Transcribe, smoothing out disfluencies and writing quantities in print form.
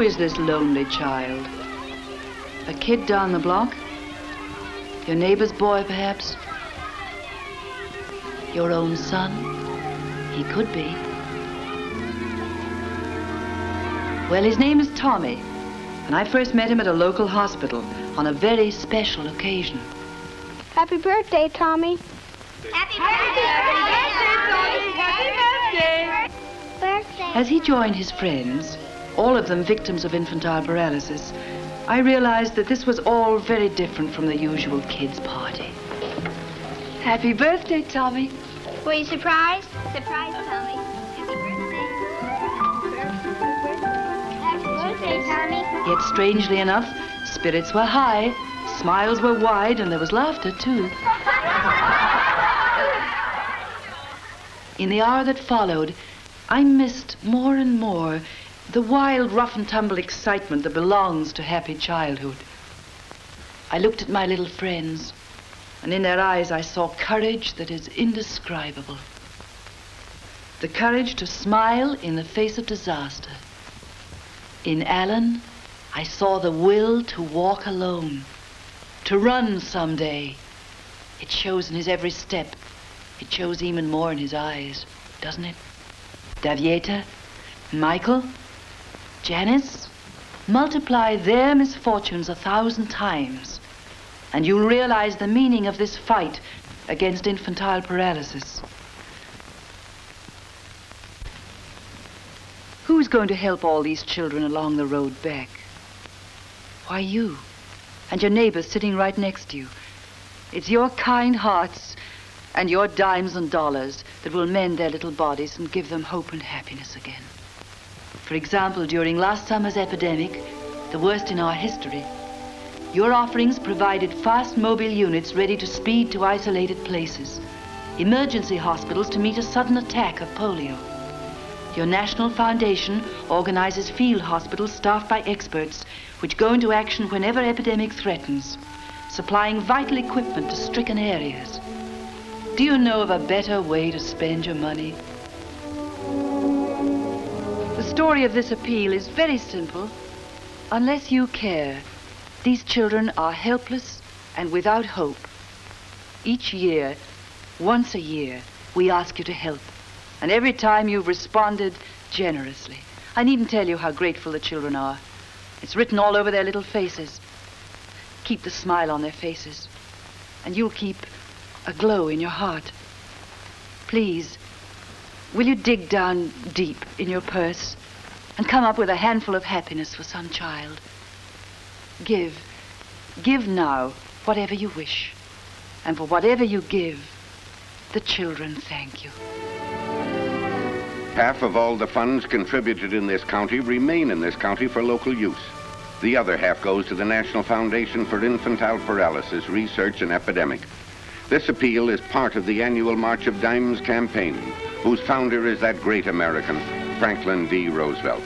Who is this lonely child? A kid down the block? Your neighbor's boy, perhaps? Your own son? He could be. Well, his name is Tommy, and I first met him at a local hospital on a very special occasion. Happy birthday, Tommy. Happy birthday, Tommy. Happy Birthday. As he joined his friends, all of them victims of infantile paralysis, I realized that this was all very different from the usual kids' party. Happy birthday, Tommy. Were you surprised? Surprise, Tommy. Happy birthday. Happy birthday, Tommy. Yet strangely enough, spirits were high, smiles were wide, and there was laughter, too. In the hour that followed, I missed more and more the wild, rough-and-tumble excitement that belongs to happy childhood. I looked at my little friends, and in their eyes I saw courage that is indescribable. The courage to smile in the face of disaster. In Alan, I saw the will to walk alone, to run someday. It shows in his every step. It shows even more in his eyes, doesn't it? Davieta, Michael, Janice, multiply their misfortunes 1,000 times, and you'll realize the meaning of this fight against infantile paralysis. Who's going to help all these children along the road back? Why, you, and your neighbors sitting right next to you. It's your kind hearts and your dimes and dollars that will mend their little bodies and give them hope and happiness again. For example, during last summer's epidemic, the worst in our history, your offerings provided fast mobile units ready to speed to isolated places, emergency hospitals to meet a sudden attack of polio. Your national foundation organizes field hospitals staffed by experts which go into action whenever epidemic threatens, supplying vital equipment to stricken areas. Do you know of a better way to spend your money? The story of this appeal is very simple. Unless you care, these children are helpless and without hope. Each year, once a year, we ask you to help. And every time you've responded generously. I needn't tell you how grateful the children are. It's written all over their little faces. Keep the smile on their faces, and you'll keep a glow in your heart. Please, will you dig down deep in your purse and come up with a handful of happiness for some child? Give now whatever you wish. And for whatever you give, the children thank you. Half of all the funds contributed in this county remain in this county for local use. The other half goes to the National Foundation for Infantile Paralysis Research and Epidemic. This appeal is part of the annual March of Dimes campaign, whose founder is that great American, Franklin D. Roosevelt.